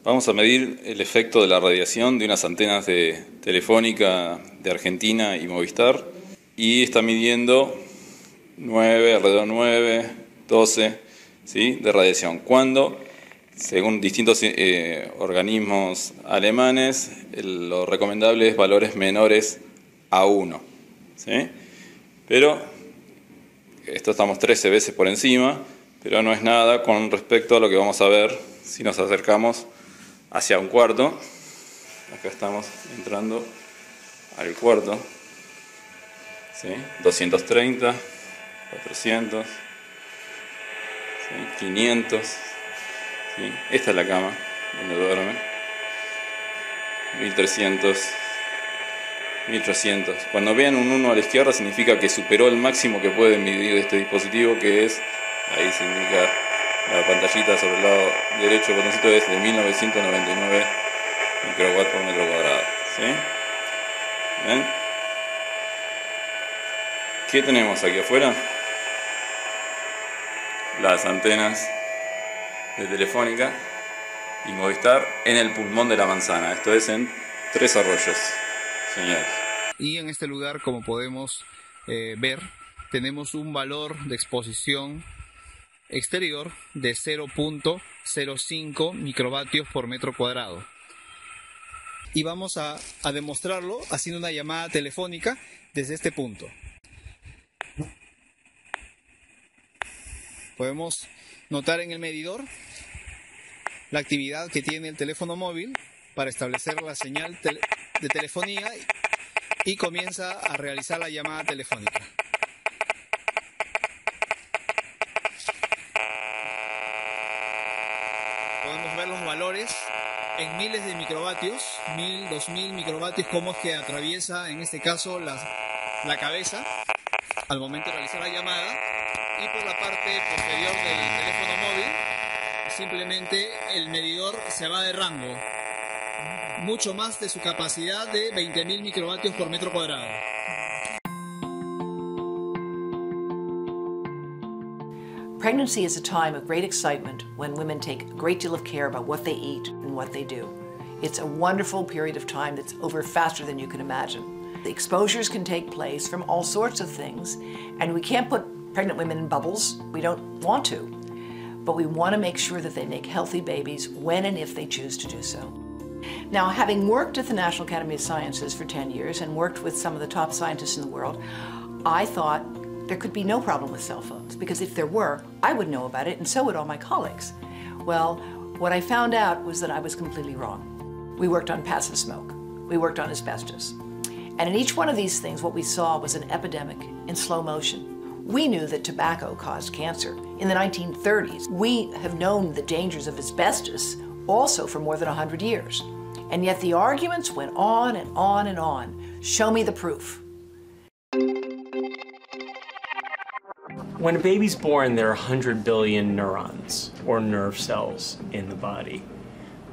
Vamos a medir el efecto de la radiación de unas antenas de Telefónica de Argentina y Movistar, y está midiendo 9, alrededor de 9, 12, ¿sí?, de radiación. Cuando, según distintos organismos alemanes, lo recomendable es valores menores a 1, ¿sí? Pero esto estamos 13 veces por encima, pero no es nada con respecto a lo que vamos a ver si nos acercamos hacia un cuarto. Acá estamos entrando al cuarto, ¿sí? 230, 400, ¿sí? 500, ¿sí? Esta es la cama donde duerme. 1300, 1300. Cuando vean un 1 a la izquierda significa que superó el máximo que puede medir este dispositivo, que es, ahí se indica la pantallita sobre el lado derecho, el botoncito es de 1999 microwatt por metro cuadrado, ¿sí? ¿Ven? ¿Qué tenemos aquí afuera? Las antenas de Telefónica y Movistar en el pulmón de la manzana. Esto es en Tres Arroyos, señores. Y en este lugar, como podemos ver, tenemos un valor de exposición exterior de 0.05 microvatios por metro cuadrado. Y vamos a demostrarlo haciendo una llamada telefónica desde este punto. Podemos notar en el medidor la actividad que tiene el teléfono móvil para establecer la señal de telefonía y comienza a realizar la llamada telefónica. Podemos ver los valores en miles de microvatios, 1000, 2000 microvatios, cómo es que atraviesa en este caso la cabeza al momento de realizar la llamada, y por la parte posterior del teléfono móvil simplemente el medidor se va de rango, mucho más de su capacidad de 20.000 microvatios por metro cuadrado. Pregnancy is a time of great excitement when women take a great deal of care about what they eat and what they do. It's a wonderful period of time that's over faster than you can imagine. The exposures can take place from all sorts of things, and we can't put pregnant women in bubbles. We don't want to. But we want to make sure that they make healthy babies when and if they choose to do so. Now, having worked at the National Academy of Sciences for 10 years and worked with some of the top scientists in the world, I thought there could be no problem with cell phones, because if there were, I would know about it and so would all my colleagues. Well, what I found out was that I was completely wrong. We worked on passive smoke. We worked on asbestos. And in each one of these things, what we saw was an epidemic in slow motion. We knew that tobacco caused cancer in the 1930s. We have known the dangers of asbestos also for more than 100 years. And yet the arguments went on and on and on. Show me the proof. When a baby's born, there are 100 billion neurons, or nerve cells, in the body.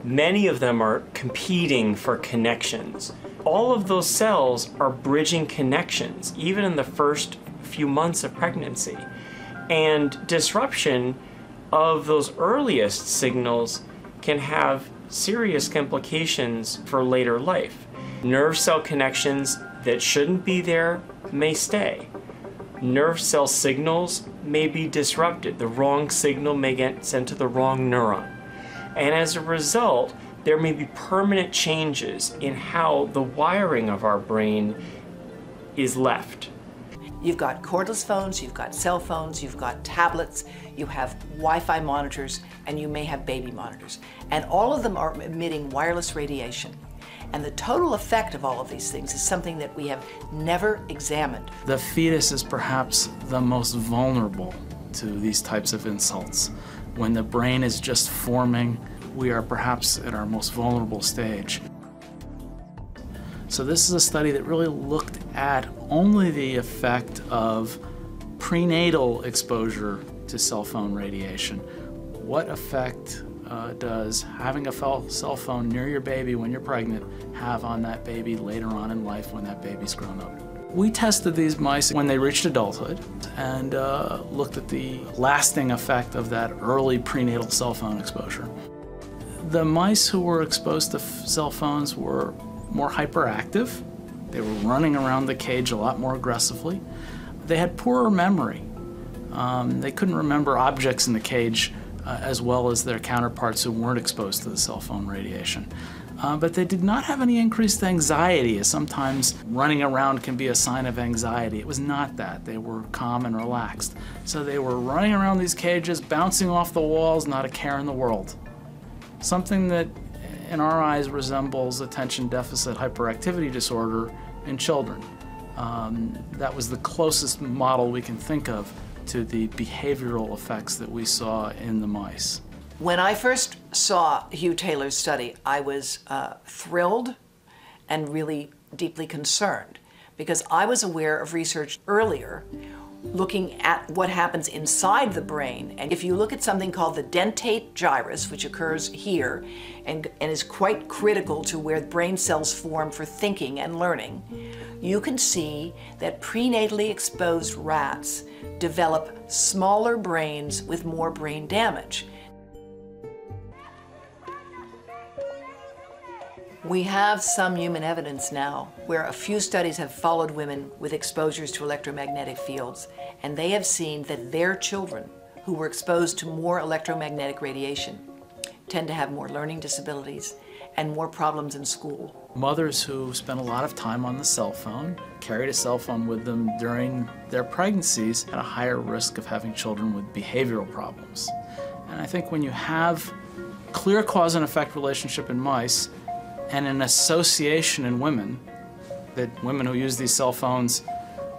Many of them are competing for connections. All of those cells are bridging connections, even in the first few months of pregnancy. And disruption of those earliest signals can have serious implications for later life. Nerve cell connections that shouldn't be there may stay. Nerve cell signals may be disrupted. The wrong signal may get sent to the wrong neuron. And as a result, there may be permanent changes in how the wiring of our brain is left. You've got cordless phones, you've got cell phones, you've got tablets, you have Wi-Fi monitors, and you may have baby monitors. And all of them are emitting wireless radiation. And the total effect of all of these things is something that we have never examined. The fetus is perhaps the most vulnerable to these types of insults. When the brain is just forming, we are perhaps at our most vulnerable stage. So this is a study that really looked at only the effect of prenatal exposure to cell phone radiation. What effect does having a cell phone near your baby when you're pregnant have on that baby later on in life when that baby's grown up? We tested these mice when they reached adulthood and looked at the lasting effect of that early prenatal cell phone exposure. The mice who were exposed to cell phones were more hyperactive. They were running around the cage a lot more aggressively. They had poorer memory. They couldn't remember objects in the cage as well as their counterparts who weren't exposed to the cell phone radiation. But they did not have any increased anxiety, as sometimes running around can be a sign of anxiety. It was not that. They were calm and relaxed. So they were running around these cages, bouncing off the walls, not a care in the world. Something that, in our eyes, resembles attention deficit hyperactivity disorder in children. That was the closest model we can think of to the behavioral effects that we saw in the mice. When I first saw Hugh Taylor's study, I was thrilled and really deeply concerned, because I was aware of research earlier looking at what happens inside the brain. And if you look at something called the dentate gyrus, which occurs here and is quite critical to where brain cells form for thinking and learning, you can see that prenatally exposed rats develop smaller brains with more brain damage. We have some human evidence now where a few studies have followed women with exposures to electromagnetic fields, and they have seen that their children who were exposed to more electromagnetic radiation tend to have more learning disabilities and more problems in school. Mothers who spent a lot of time on the cell phone, carried a cell phone with them during their pregnancies, had a higher risk of having children with behavioral problems. And I think when you have clear cause and effect relationship in mice, and an association in women, that women who use these cell phones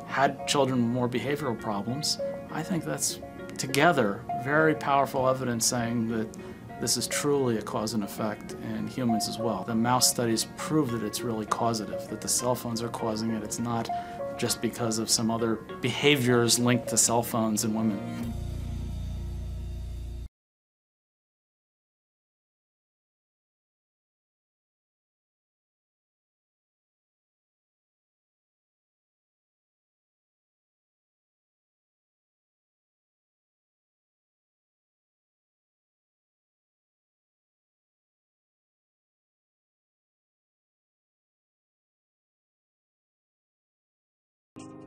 had children with more behavioral problems, I think that's together very powerful evidence saying that this is truly a cause and effect in humans as well. The mouse studies prove that it's really causative, that the cell phones are causing it. It's not just because of some other behaviors linked to cell phones in women.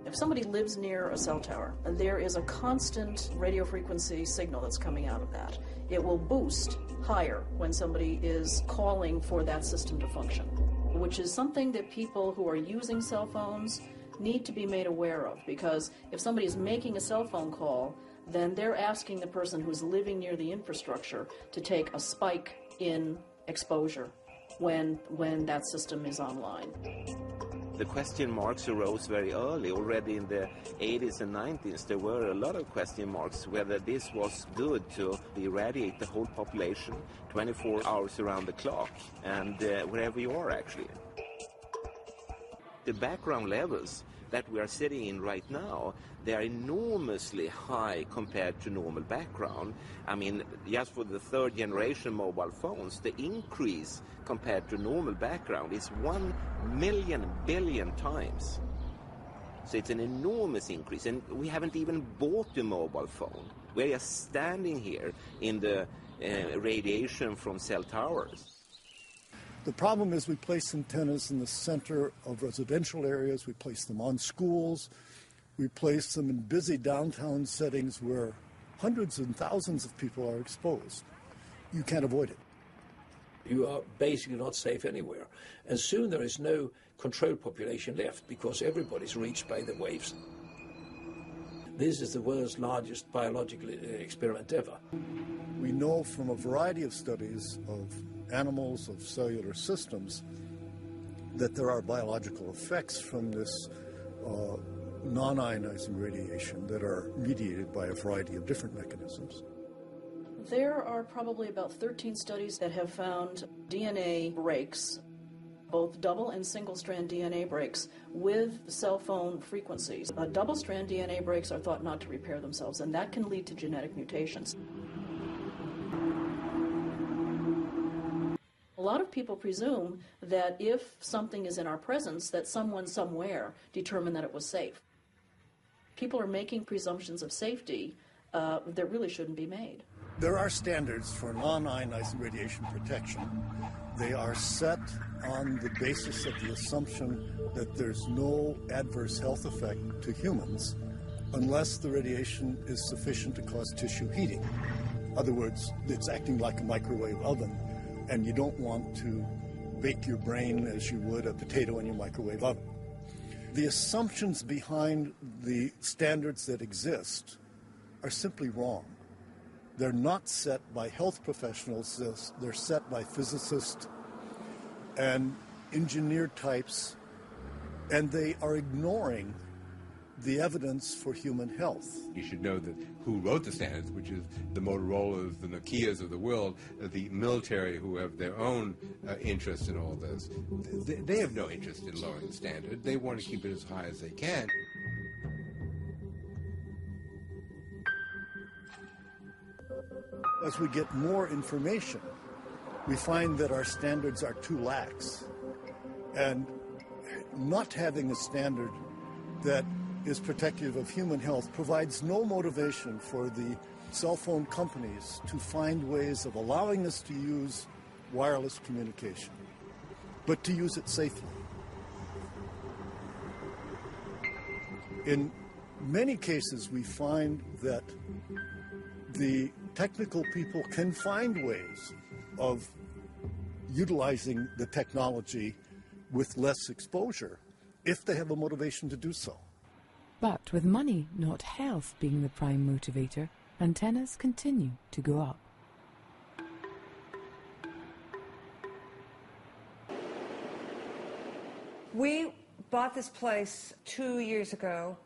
If somebody lives near a cell tower, there is a constant radio frequency signal that's coming out of that. It will boost higher when somebody is calling for that system to function, which is something that people who are using cell phones need to be made aware of, because if somebody is making a cell phone call, then they're asking the person who's living near the infrastructure to take a spike in exposure when that system is online. The question marks arose very early. Already in the 80s and 90s, there were a lot of question marks whether this was good to irradiate the whole population 24 hours around the clock and wherever you are actually. The background levels that we are sitting in right now, they are enormously high compared to normal background. I mean, just for the third generation mobile phones, the increase compared to normal background is 1 million billion times. So it's an enormous increase, and we haven't even bought a mobile phone. We're just standing here in the radiation from cell towers. The problem is we place antennas in the center of residential areas, we place them on schools, we place them in busy downtown settings where hundreds and thousands of people are exposed. You can't avoid it. You are basically not safe anywhere. And soon there is no controlled population left because everybody's reached by the waves. This is the world's largest biological experiment ever. We know from a variety of studies of animals, of cellular systems, that there are biological effects from this non-ionizing radiation that are mediated by a variety of different mechanisms. There are probably about 13 studies that have found DNA breaks, both double and single-strand DNA breaks, with cell phone frequencies. Double-strand DNA breaks are thought not to repair themselves, and that can lead to genetic mutations. A lot of people presume that if something is in our presence, that someone somewhere determined that it was safe. People are making presumptions of safety that really shouldn't be made. There are standards for non-ionizing radiation protection. They are set on the basis of the assumption that there's no adverse health effect to humans unless the radiation is sufficient to cause tissue heating. In other words, it's acting like a microwave oven, and you don't want to bake your brain as you would a potato in your microwave oven. The assumptions behind the standards that exist are simply wrong. They're not set by health professionals, they're set by physicists and engineer types, and they are ignoring the evidence for human health. You should know that who wrote the standards, which is the Motorola's, the Nokias of the world, the military who have their own interest in all this. They have no interest in lowering the standard. They want to keep it as high as they can. As we get more information, we find that our standards are too lax. And not having a standard that is protective of human health provides no motivation for the cell phone companies to find ways of allowing us to use wireless communication, but to use it safely. In many cases, we find that the technical people can find ways of utilizing the technology with less exposure if they have a motivation to do so. But with money, not health, being the prime motivator, antennas continue to go up. We bought this place 2 years ago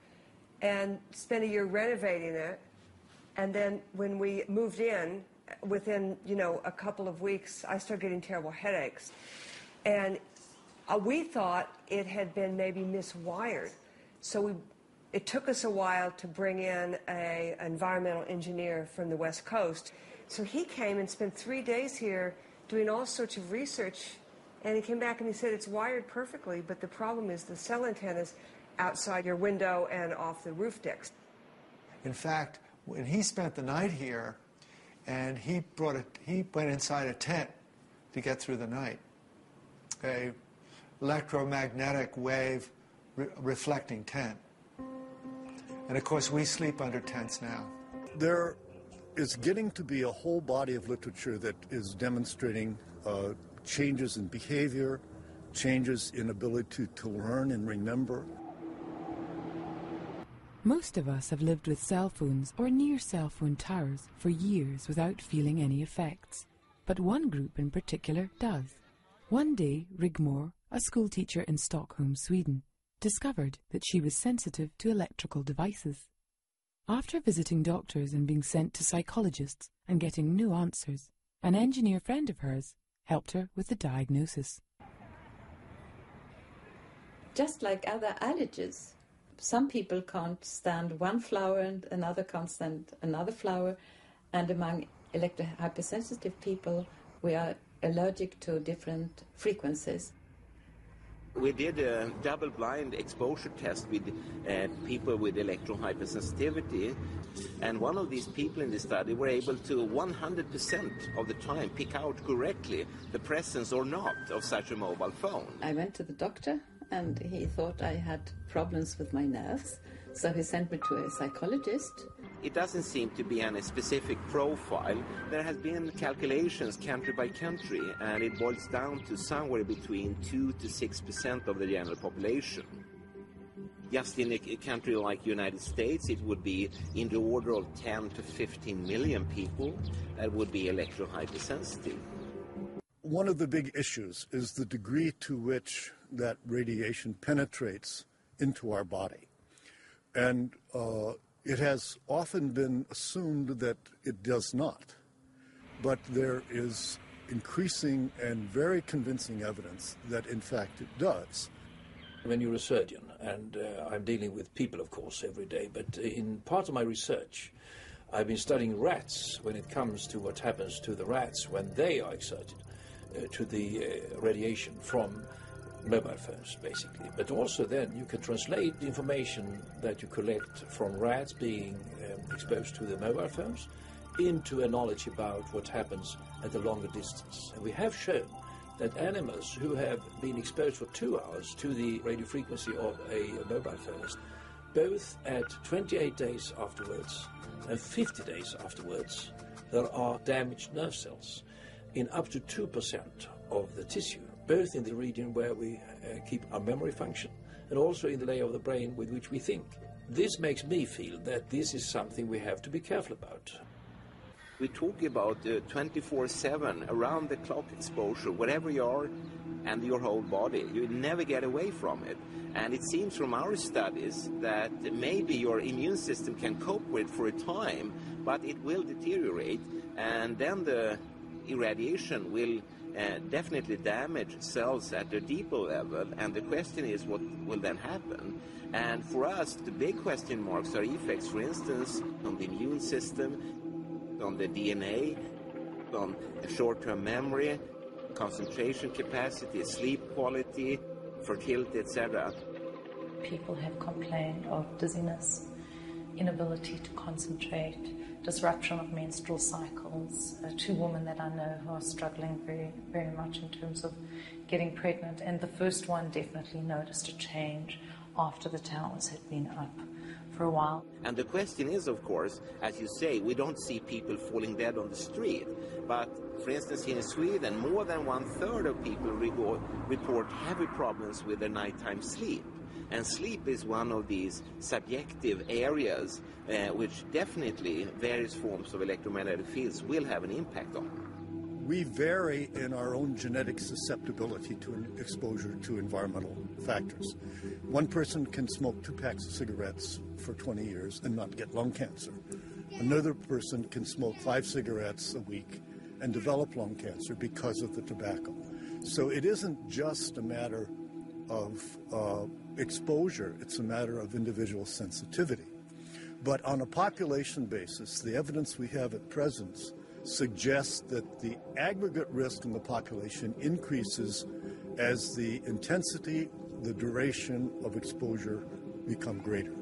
and spent a year renovating it. And then when we moved in, within, a couple of weeks, I started getting terrible headaches. And we thought it had been maybe miswired. So it took us a while to bring in an environmental engineer from the West Coast. So he came and spent 3 days here doing all sorts of research. And he came back and he said it's wired perfectly, but the problem is the cell antennas outside your window and off the roof decks. In fact, when he spent the night here, and he went inside a tent to get through the night, a electromagnetic wave reflecting tent. And of course, we sleep under tents now. There is getting to be a whole body of literature that is demonstrating changes in behavior, changes in ability to learn and remember. Most of us have lived with cell phones or near cell phone towers for years without feeling any effects. But one group in particular does. One day, Rigmor, a schoolteacher in Stockholm, Sweden, discovered that she was sensitive to electrical devices. After visiting doctors and being sent to psychologists and getting no answers, an engineer friend of hers helped her with the diagnosis. Just like other allergies, some people can't stand one flower and another can't stand another flower, and among electrohypersensitive people we are allergic to different frequencies. We did a double-blind exposure test with people with electrohypersensitivity, and one of these people in the study were able to 100% of the time pick out correctly the presence or not of such a mobile phone. I went to the doctor and he thought I had problems with my nerves, so he sent me to a psychologist. It doesn't seem to be any specific profile. There has been calculations country by country, and it boils down to somewhere between 2 to 6% of the general population. Just in a country like the United States, it would be in the order of 10 to 15 million people that would be electrohypersensitive. One of the big issues is the degree to which that radiation penetrates into our body. And it has often been assumed that it does not. But there is increasing and very convincing evidence that, in fact, it does. When you're a surgeon, and I'm dealing with people, of course, every day, but in part of my research, I've been studying rats when it comes to what happens to the rats when they are excited to the radiation from mobile phones, basically. But also then you can translate the information that you collect from rats being exposed to the mobile phones into a knowledge about what happens at a longer distance. And we have shown that animals who have been exposed for 2 hours to the radio frequency of a mobile phone, both at 28 days afterwards and 50 days afterwards, there are damaged nerve cells in up to 2% of the tissue, both in the region where we keep our memory function and also in the layer of the brain with which we think. This makes me feel that this is something we have to be careful about. We talk about 24/7, around-the-clock exposure, wherever you are and your whole body. You never get away from it. And it seems from our studies that maybe your immune system can cope with for a time, but it will deteriorate, and then the irradiation will definitely damage cells at a deeper level, and the question is what will then happen. And for us, the big question marks are effects, for instance, on the immune system, on the DNA, on the short-term memory, concentration capacity, sleep quality, fertility, etc. People have complained of dizziness, inability to concentrate, disruption of menstrual cycles. 2 women that I know who are struggling very, very much in terms of getting pregnant, and the first one definitely noticed a change after the towers had been up for a while. And the question is, of course, as you say, we don't see people falling dead on the street. But, for instance, here in Sweden, more than 1/3 of people report heavy problems with their nighttime sleep. And sleep is one of these subjective areas which definitely various forms of electromagnetic fields will have an impact on. We vary in our own genetic susceptibility to exposure to environmental factors. One person can smoke 2 packs of cigarettes for 20 years and not get lung cancer. Another person can smoke 5 cigarettes a week and develop lung cancer because of the tobacco. So it isn't just a matter of exposure, it's a matter of individual sensitivity. But on a population basis, the evidence we have at present suggests that the aggregate risk in the population increases as the intensity, the duration of exposure become greater.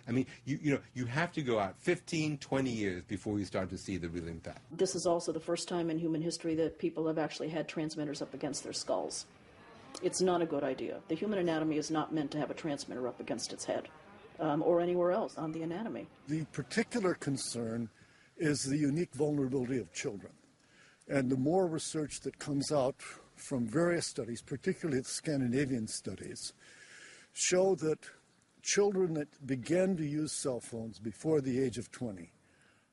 I mean, you have to go out 15, 20 years before you start to see the real impact. This is also the first time in human history that people have actually had transmitters up against their skulls. It's not a good idea. The human anatomy is not meant to have a transmitter up against its head or anywhere else on the anatomy. The particular concern is the unique vulnerability of children. And the more research that comes out from various studies, particularly the Scandinavian studies, show that children that begin to use cell phones before the age of 20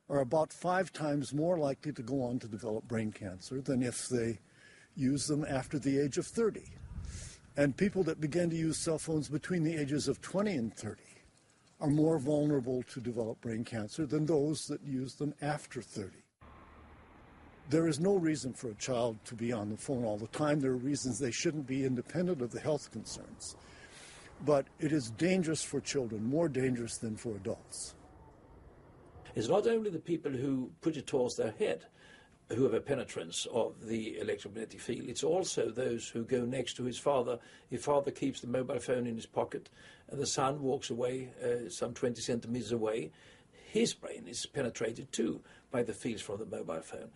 are about 5 times more likely to go on to develop brain cancer than if they use them after the age of 30. And people that begin to use cell phones between the ages of 20 and 30 are more vulnerable to develop brain cancer than those that use them after 30. There is no reason for a child to be on the phone all the time. There are reasons they shouldn't be, independent of the health concerns. But it is dangerous for children, more dangerous than for adults. It's not only the people who put it towards their head who have a penetrance of the electromagnetic field. It's also those who go next to his father. If father keeps the mobile phone in his pocket and the son walks away some 20 centimeters away, his brain is penetrated too by the fields from the mobile phone.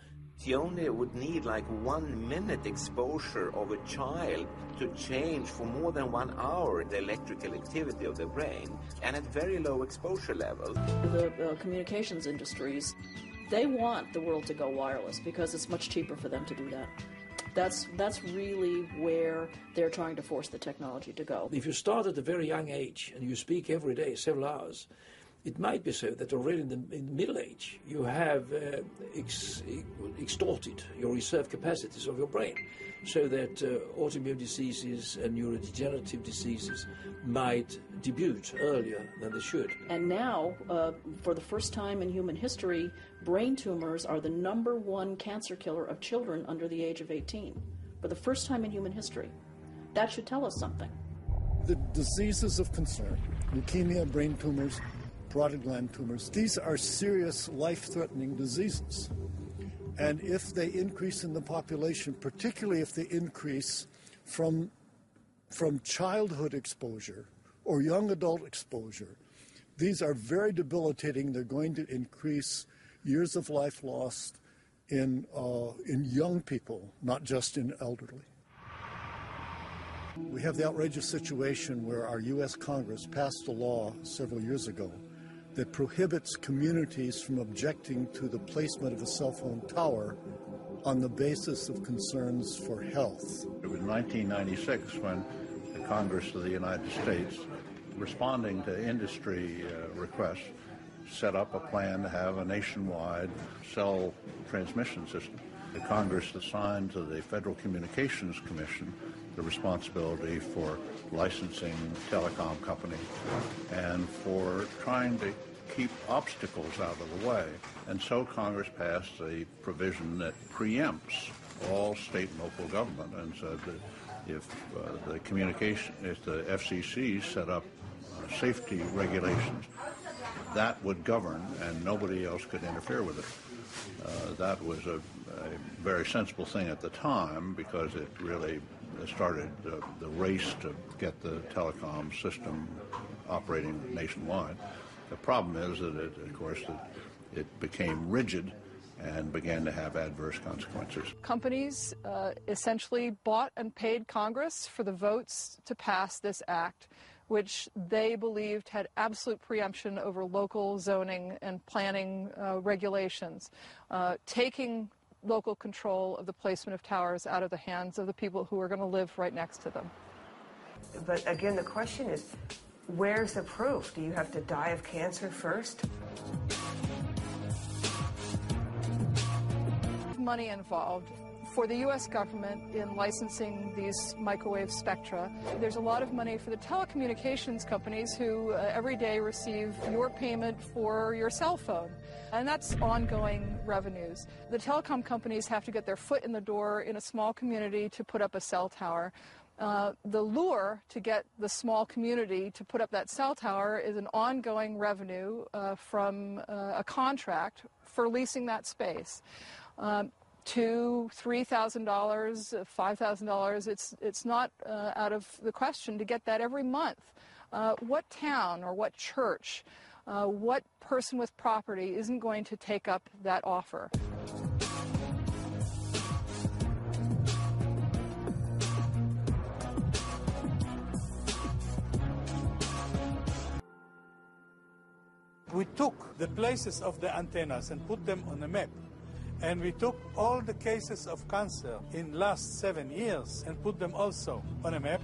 You only would need like 1 minute exposure of a child to change for more than 1 hour the electrical activity of the brain, and at very low exposure level. The communications industries, they want the world to go wireless because it's much cheaper for them to do that. That's really where they're trying to force the technology to go. If you start at a very young age and you speak every day, several hours, it might be so that already in the middle age you have extorted your reserve capacities of your brain, so that autoimmune diseases and neurodegenerative diseases might debut earlier than they should. And now, for the first time in human history, brain tumors are the #1 cancer killer of children under the age of 18. For the first time in human history. That should tell us something. The diseases of concern, leukemia, brain tumors, parotid gland tumors, these are serious life-threatening diseases. And if they increase in the population, particularly if they increase from childhood exposure or young adult exposure, These are very debilitating. They're going to increase years of life lost in young people, not just in elderly. We have the outrageous situation where our U.S. Congress passed a law several years ago that prohibits communities from objecting to the placement of a cell phone tower on the basis of concerns for health. It was 1996 when the Congress of the United States, responding to industry requests, set up a plan to have a nationwide cell transmission system. The Congress assigned to the Federal Communications Commission the responsibility for licensing telecom companies and for trying to keep obstacles out of the way. And so Congress passed a provision that preempts all state and local government and said that if the FCC set up safety regulations, that would govern and nobody else could interfere with it. That was a very sensible thing at the time because it really started the race to get the telecom system operating nationwide. The problem is that it became rigid and began to have adverse consequences. Companies essentially bought and paid Congress for the votes to pass this act, which they believed had absolute preemption over local zoning and planning regulations, taking local control of the placement of towers out of the hands of the people who are going to live right next to them. But again, the question is, where's the proof? Do you have to die of cancer first? Money involved. For the U.S. government in licensing these microwave spectra, there's a lot of money for the telecommunications companies who every day receive your payment for your cell phone. And that's ongoing revenues. The telecom companies have to get their foot in the door in a small community to put up a cell tower. The lure to get the small community to put up that cell tower is an ongoing revenue from a contract for leasing that space. $2,000, $3,000, $5,000, it's not out of the question to get that every month. What town or what church, what person with property isn't going to take up that offer? We took the places of the antennas and put them on a map. And we took all the cases of cancer in last 7 years and put them also on a map.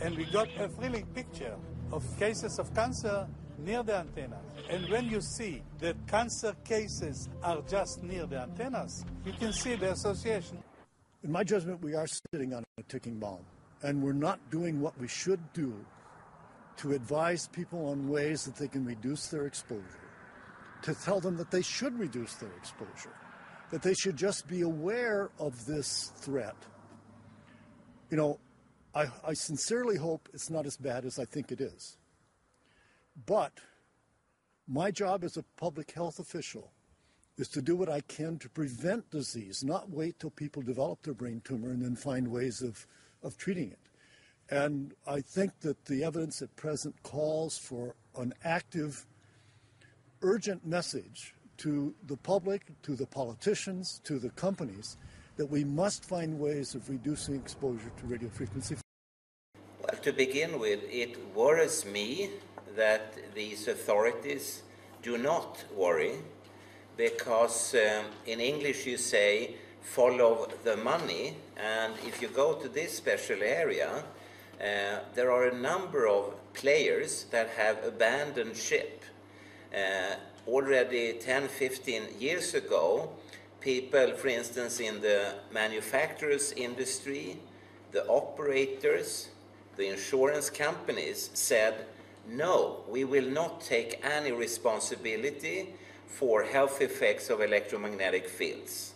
And we got a thrilling picture of cases of cancer near the antennas. And when you see that cancer cases are just near the antennas, you can see the association. In my judgment, we are sitting on a ticking bomb. And we're not doing what we should do to advise people on ways that they can reduce their exposure, to tell them that they should reduce their exposure, that they should just be aware of this threat. You know, I sincerely hope it's not as bad as I think it is. But my job as a public health official is to do what I can to prevent disease, not wait till people develop their brain tumor and then find ways of treating it. And I think that the evidence at present calls for an active, urgent message to the public, to the politicians, to the companies, that we must find ways of reducing exposure to radio frequency. Well, to begin with, it worries me that these authorities do not worry, because in English you say, follow the money, and if you go to this special area, there are a number of players that have abandoned ship. Already 10, 15 years ago, people, for instance, in the manufacturers industry, the operators, the insurance companies said, no, we will not take any responsibility for health effects of electromagnetic fields.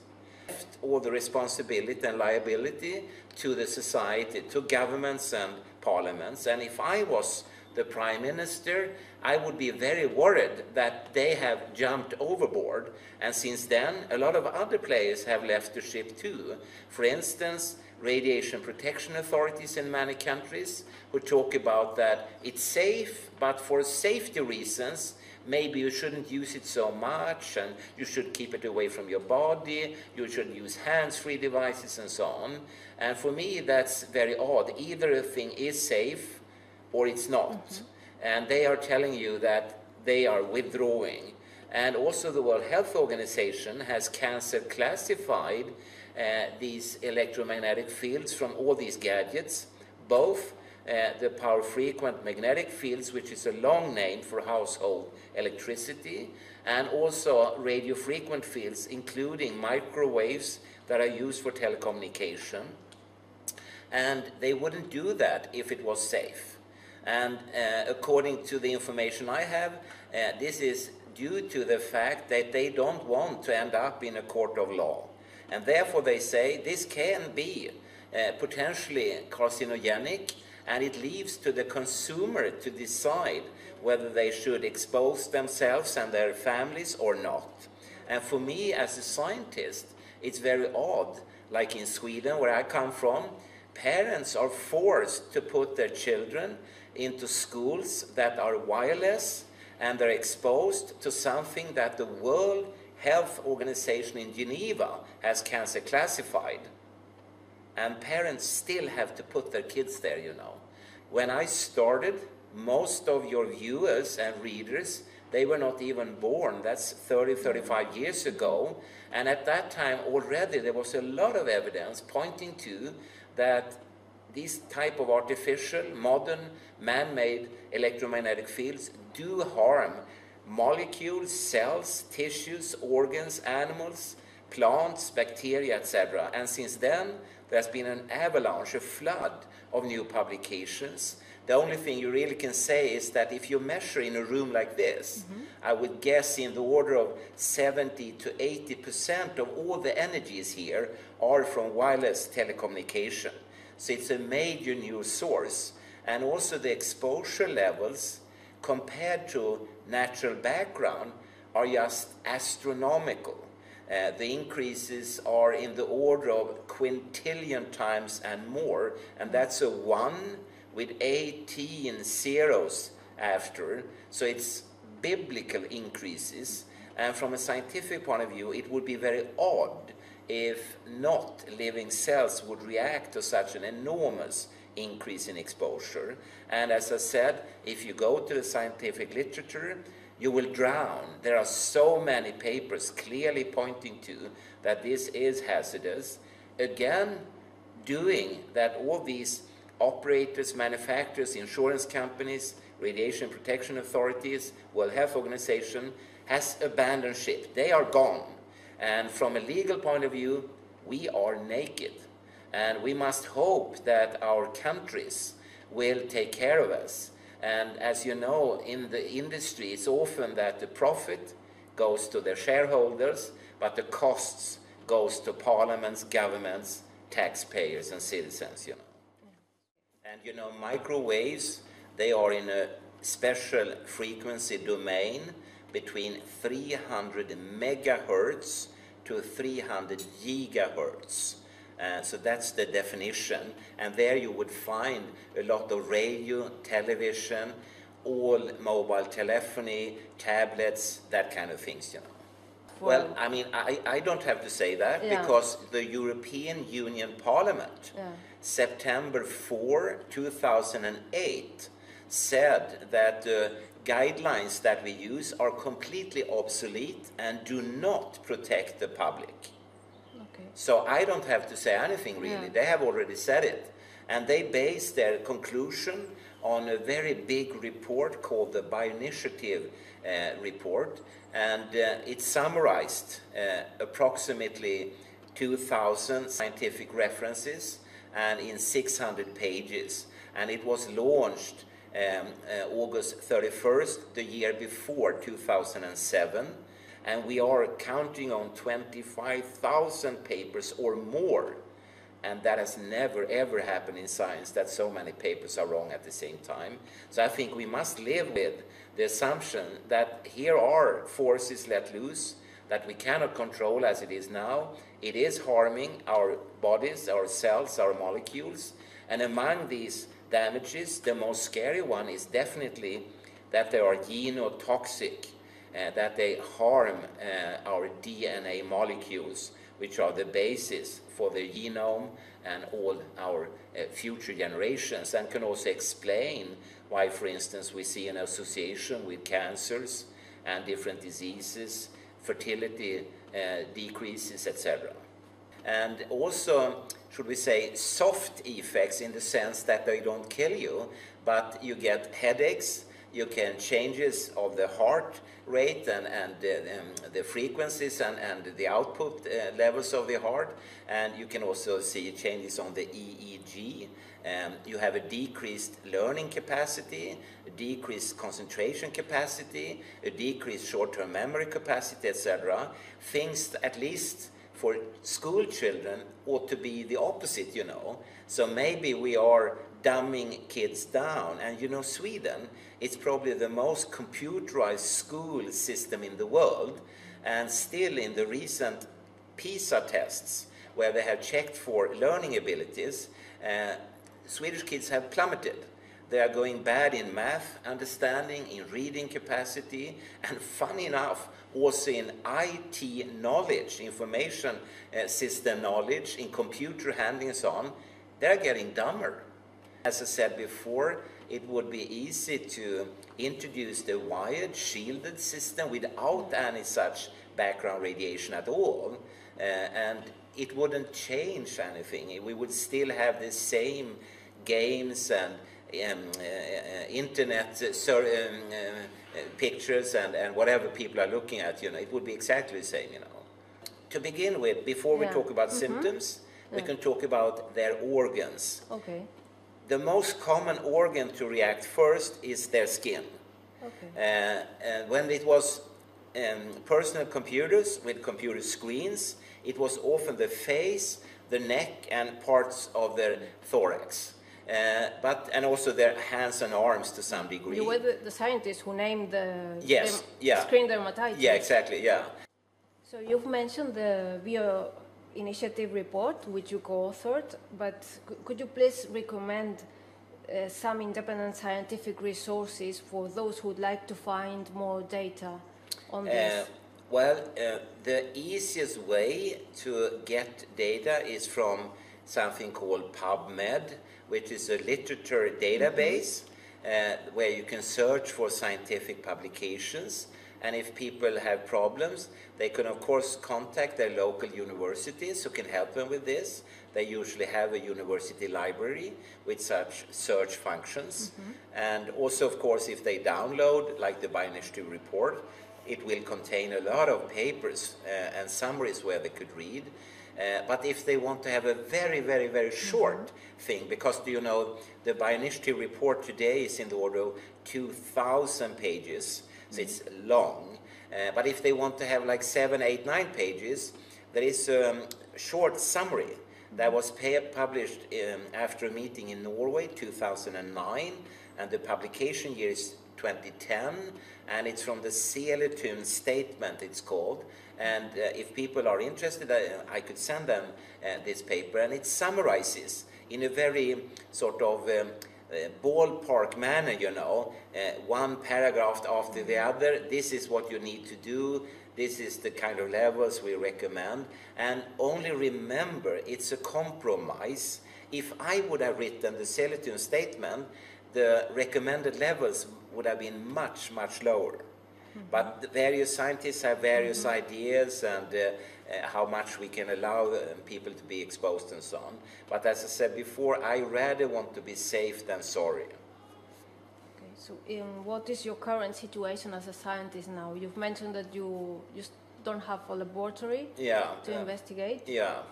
All the responsibility and liability to the society, to governments and parliaments. And if I was the Prime Minister, I would be very worried that they have jumped overboard, and since then a lot of other players have left the ship too. For instance, radiation protection authorities in many countries who talk about that it's safe, but for safety reasons maybe you shouldn't use it so much, and you should keep it away from your body, you should use hands-free devices and so on. And for me that's very odd. Either a thing is safe or it's not. And they are telling you that they are withdrawing. And also the World Health Organization has cancer classified these electromagnetic fields from all these gadgets, both the power frequent magnetic fields, which is a long name for household electricity, and also radio frequent fields, including microwaves that are used for telecommunication. And they wouldn't do that if it was safe. And according to the information I have, this is due to the fact that they don't want to end up in a court of law. And therefore they say this can be potentially carcinogenic, and it leaves to the consumer to decide whether they should expose themselves and their families or not. And for me as a scientist, it's very odd, like in Sweden where I come from, parents are forced to put their children into schools that are wireless, and they're exposed to something that the World Health Organization in Geneva has cancer classified. And parents still have to put their kids there, you know. When I started, most of your viewers and readers, they were not even born. That's 30, 35 years ago. And at that time already there was a lot of evidence pointing to that these type of artificial, modern, man-made electromagnetic fields do harm molecules, cells, tissues, organs, animals, plants, bacteria, etc. And since then, there's been an avalanche, a flood of new publications. The only thing you really can say is that if you measure in a room like this, I would guess in the order of 70 to 80% of all the energies here are from wireless telecommunication. So it's a major new source. And also the exposure levels compared to natural background are just astronomical. The increases are in the order of quintillion times and more, and that's a 1 with 18 zeros after, so it's biblical increases. And from a scientific point of view, it would be very odd if not living cells would react to such an enormous increase in exposure. And as I said, if you go to the scientific literature, you will drown. There are so many papers clearly pointing to that this is hazardous. Again, doing that all these operators, manufacturers, insurance companies, radiation protection authorities, World Health Organization has abandoned ship. They are gone. And from a legal point of view, we are naked. And we must hope that our countries will take care of us. And as you know, in the industry, it's often that the profit goes to their shareholders, but the costs goes to parliaments, governments, taxpayers, and citizens, you know. And you know, microwaves, they are in a special frequency domain between 300 megahertz to 300 gigahertz. So that's the definition, and there you would find a lot of radio, television, all mobile telephony, tablets, that kind of things, you know. Well, I mean, I don't have to say that, because the European Union Parliament, September 4, 2008, said that the guidelines that we use are completely obsolete and do not protect the public. So I don't have to say anything really. They have already said it. And they base their conclusion on a very big report called the Bioinitiative report. And it summarized approximately 2,000 scientific references and in 600 pages. And it was launched August 31st, the year before, 2007. And we are counting on 25,000 papers or more And that has never, ever happened in science, that so many papers are wrong at the same time. So I think we must live with the assumption that here are forces let loose that we cannot control as it is now. It is harming our bodies, our cells, our molecules. And among these damages, the most scary one is definitely that they are genotoxic, that they harm our DNA molecules, which are the basis for the genome and all our future generations, and can also explain why, for instance, we see an association with cancers and different diseases, fertility decreases, etc. And also, should we say, soft effects in the sense that they don't kill you, but you get headaches, you can changes of the heart rate and the frequencies and the output levels of the heart, and you can also see changes on the EEG. You have a decreased learning capacity, a decreased concentration capacity, a decreased short-term memory capacity, etc. Things, at least for school children, ought to be the opposite, you know. So maybe we are dumbing kids down. And you know, Sweden, it's probably the most computerized school system in the world, and still in the recent PISA tests, where they have checked for learning abilities, Swedish kids have plummeted. They are going bad in math understanding, in reading capacity, and funny enough, also in IT knowledge, information system knowledge, in computer handling and so on. They're getting dumber. As I said before, it would be easy to introduce the wired, shielded system without any such background radiation at all, and it wouldn't change anything. We would still have the same games and internet pictures and whatever people are looking at, you know, it would be exactly the same, you know. To begin with, before we talk about symptoms, we can talk about their organs. Okay. The most common organ to react first is their skin. Okay. And when it was personal computers with computer screens, it was often the face, the neck, and parts of their thorax. And also their hands and arms to some degree. You were the scientist who named the screen dermatitis. Yeah, exactly, yeah. So you've mentioned the Bio Initiative report, which you co-authored, but could you please recommend some independent scientific resources for those who would like to find more data on this? Well, the easiest way to get data is from something called PubMed, which is a literature database where you can search for scientific publications. And if people have problems, they can, of course, contact their local universities who can help them with this. They usually have a university library with such search functions. And also, of course, if they download, like the Bioinitiative report, it will contain a lot of papers and summaries where they could read. But if they want to have a very, very, very short thing, because, you know, the Bioinitiative report today is in the order of 2,000 pages, so it's long. But if they want to have like 7, 8, 9 pages, there is a short summary that was published after a meeting in Norway, 2009, and the publication year is 2010, and it's from the Celulares statement, it's called. And if people are interested, I could send them this paper, and it summarizes in a very sort of ballpark manner, you know, one paragraph after the other. This is what you need to do. This is the kind of levels we recommend. And only remember, it's a compromise. If I would have written the Celulares statement, the recommended levels would have been much, much lower. But the various scientists have various ideas and how much we can allow people to be exposed and so on. But as I said before, I rather want to be safe than sorry. Okay, so what is your current situation as a scientist now? You've mentioned that you just don't have a laboratory to investigate. Yeah.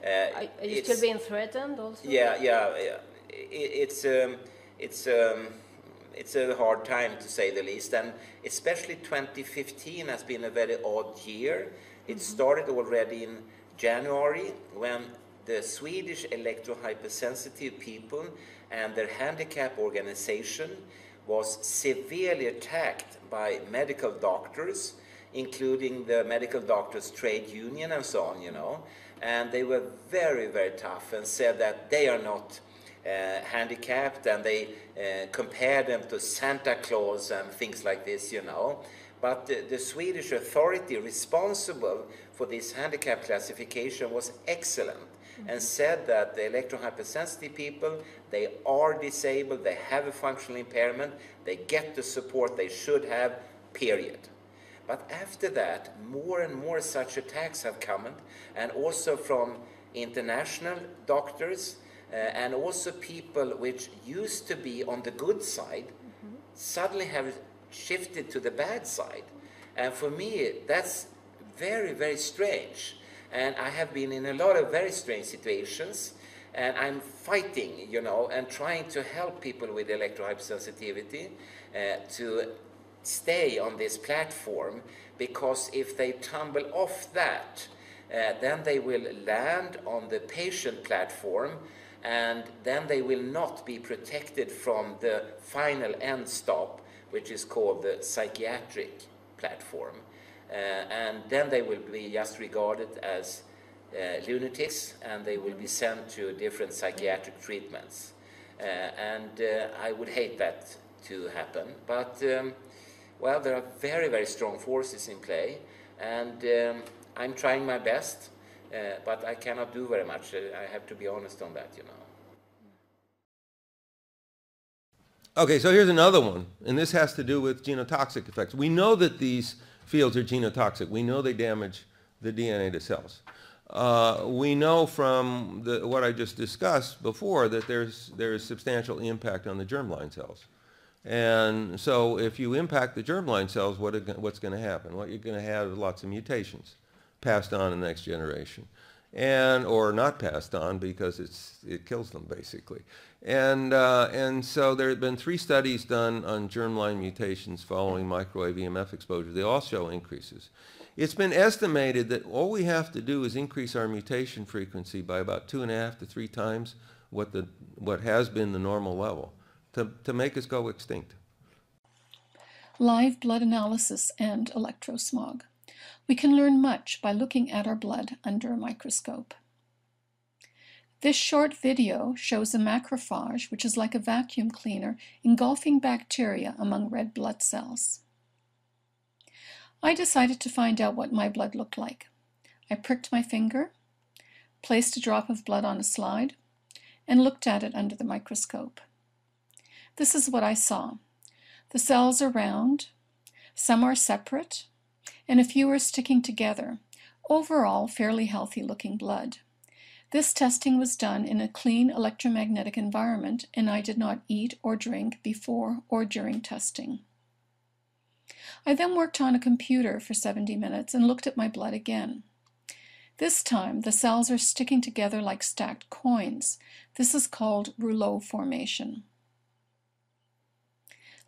Are you still being threatened also? Yeah. It's a hard time, to say the least, and especially 2015 has been a very odd year. It started already in January when the Swedish electrohypersensitive people and their handicap organization was severely attacked by medical doctors, including the medical doctors trade union and so on, you know. And they were very, very tough and said that they are not handicapped, and they compared them to Santa Claus and things like this, you know. But the Swedish authority responsible for this handicap classification was excellent and said that the electrohypersensitive people, they are disabled, they have a functional impairment, they get the support they should have, period. But after that, more and more such attacks have come, and also from international doctors, and also people which used to be on the good side, suddenly have shifted to the bad side. And for me, that's very, very strange. And I have been in a lot of very strange situations, and I'm fighting, you know, and trying to help people with electrohypersensitivity to stay on this platform, because if they tumble off that, then they will land on the patient platform, and then they will not be protected from the final end stop, which is called the psychiatric platform. And then they will be just regarded as lunatics, and they will be sent to different psychiatric treatments. I would hate that to happen. But, well, there are very, very strong forces in play, and I'm trying my best, but I cannot do very much. I have to be honest on that, you know. Okay, so here's another one, and this has to do with genotoxic effects. We know that these fields are genotoxic. We know they damage the DNA to cells. We know from what I just discussed before that there's substantial impact on the germline cells. And so if you impact the germline cells, what's going to happen? Well, you're going to have lots of mutations passed on in the next generation, or not passed on because it kills them basically. And so there have been 3 studies done on germline mutations following microwave EMF exposure. They all show increases. It's been estimated that all we have to do is increase our mutation frequency by about 2.5 to 3 times what has been the normal level to make us go extinct. Live blood analysis and electrosmog. We can learn much by looking at our blood under a microscope. This short video shows a macrophage, which is like a vacuum cleaner, engulfing bacteria among red blood cells. I decided to find out what my blood looked like. I pricked my finger, placed a drop of blood on a slide, and looked at it under the microscope. This is what I saw. The cells are round, some are separate, and a few are sticking together. Overall, fairly healthy looking blood. This testing was done in a clean electromagnetic environment, and I did not eat or drink before or during testing. I then worked on a computer for 70 minutes and looked at my blood again. This time, the cells are sticking together like stacked coins. This is called rouleau formation.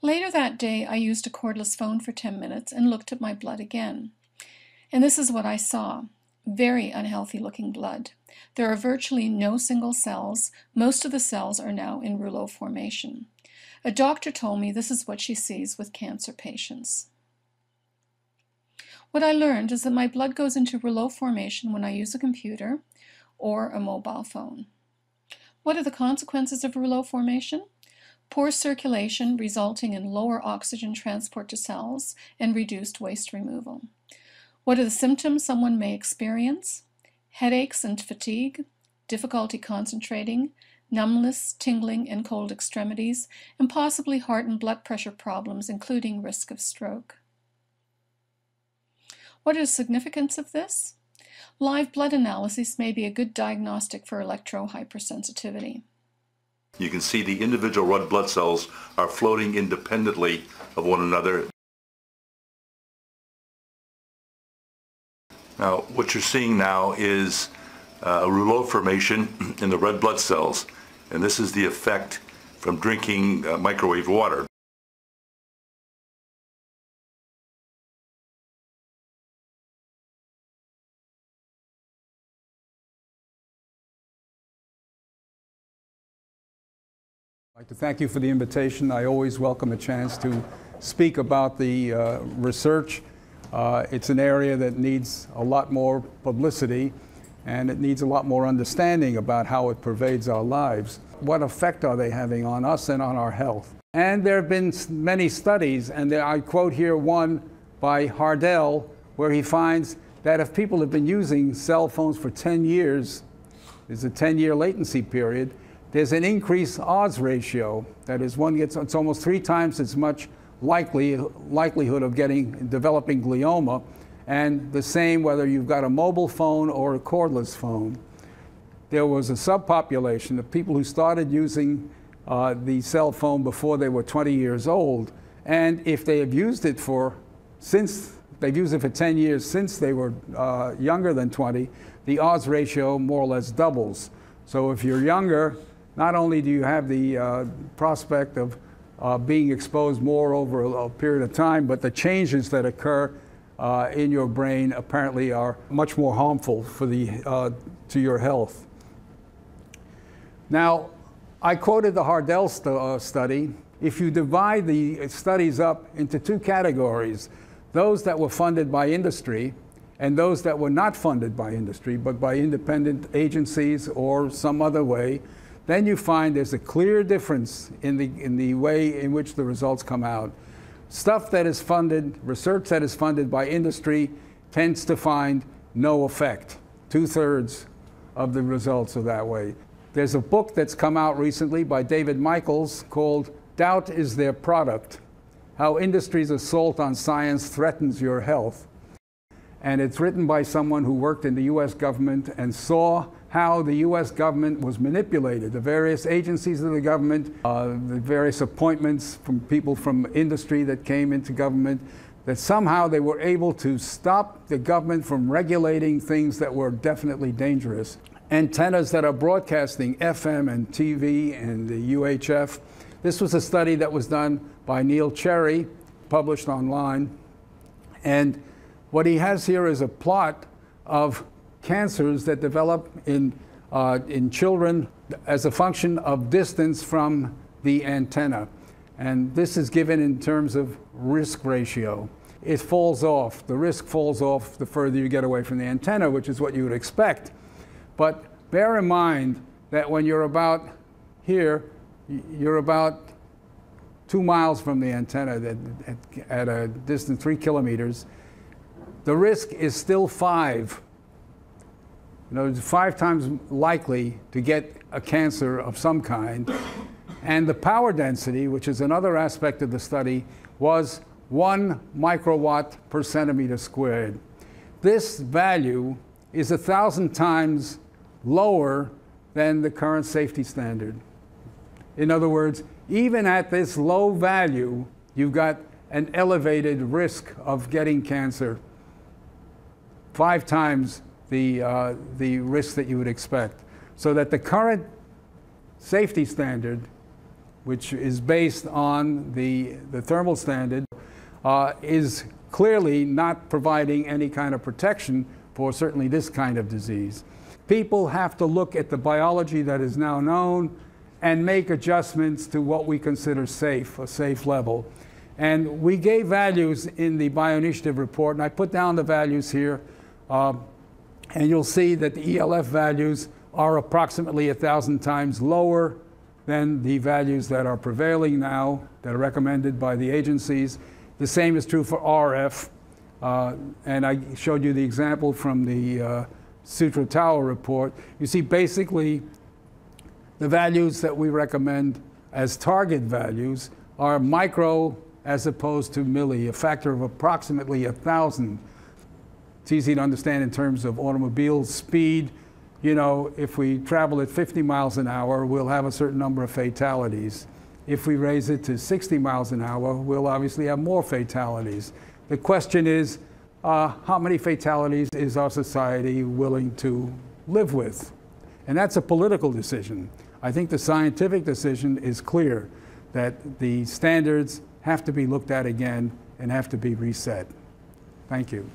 Later that day, I used a cordless phone for 10 minutes and looked at my blood again. And this is what I saw. Very unhealthy looking blood. There are virtually no single cells. Most of the cells are now in rouleau formation. A doctor told me this is what she sees with cancer patients. What I learned is that my blood goes into rouleau formation when I use a computer or a mobile phone. What are the consequences of rouleau formation? Poor circulation resulting in lower oxygen transport to cells and reduced waste removal. What are the symptoms someone may experience? Headaches and fatigue, difficulty concentrating, numbness, tingling, and cold extremities, and possibly heart and blood pressure problems, including risk of stroke. What is the significance of this? Live blood analysis may be a good diagnostic for electrohypersensitivity. You can see the individual red blood cells are floating independently of one another. Now, what you're seeing now is a rouleau formation in the red blood cells, and this is the effect from drinking microwave water. I'd like to thank you for the invitation. I always welcome a chance to speak about the research. It's an area that needs a lot more publicity, and it needs a lot more understanding about how it pervades our lives. What effect are they having on us and on our health? And there have been many studies, and I quote here one by Hardell, where he finds that if people have been using cell phones for 10 years, there's a 10-year latency period, there's an increased odds ratio. That is, it's almost 3 times as much likelihood of developing glioma, and the same whether you've got a mobile phone or a cordless phone. There was a subpopulation of people who started using the cell phone before they were 20 years old, and if they have used it since they've used it for 10 years since they were younger than 20, the odds ratio more or less doubles. So if you're younger, not only do you have the prospect of being exposed more over a period of time, but the changes that occur in your brain apparently are much more harmful for to your health. Now, I quoted the Hardell study. If you divide the studies up into 2 categories, those that were funded by industry and those that were not funded by industry, but by independent agencies or some other way, then you find there's a clear difference in the way in which the results come out. Stuff that is funded, research that is funded by industry, tends to find no effect. 2/3 of the results are that way. There's a book that's come out recently by David Michaels called Doubt is Their Product: How Industry's Assault on Science Threatens Your Health. And it's written by someone who worked in the US government and saw how the US government was manipulated, the various agencies of the government, the various appointments from people from industry that came into government, that somehow they were able to stop the government from regulating things that were definitely dangerous. Antennas that are broadcasting FM and TV and the UHF. This was a study that was done by Neil Cherry, published online. And what he has here is a plot of cancers that develop in children as a function of distance from the antenna. And this is given in terms of risk ratio. It falls off. The risk falls off the further you get away from the antenna, which is what you would expect. But bear in mind that when you're about here, you're about 2 miles from the antenna at a distance 3 kilometers. The risk is still 5. You know, it's 5 times likely to get a cancer of some kind. And the power density, which is another aspect of the study, was 1 microwatt per centimeter squared. This value is 1,000 times lower than the current safety standard. In other words, even at this low value, you've got an elevated risk of getting cancer, 5 times the risk that you would expect. So that the current safety standard, which is based on the thermal standard, is clearly not providing any kind of protection for certainly this kind of disease. People have to look at the biology that is now known and make adjustments to what we consider safe, a safe level. And we gave values in the bioinitiative report, and I put down the values here. And you'll see that the ELF values are approximately 1,000 times lower than the values that are prevailing now, that are recommended by the agencies. The same is true for RF. And I showed you the example from the Sutra Tower report. You see basically the values that we recommend as target values are micro as opposed to milli, a factor of approximately 1,000. It's easy to understand in terms of automobile speed. You know, if we travel at 50 miles an hour, we'll have a certain number of fatalities. If we raise it to 60 miles an hour, we'll obviously have more fatalities. The question is, how many fatalities is our society willing to live with? And that's a political decision. I think the scientific decision is clear, that the standards have to be looked at again and have to be reset. Thank you.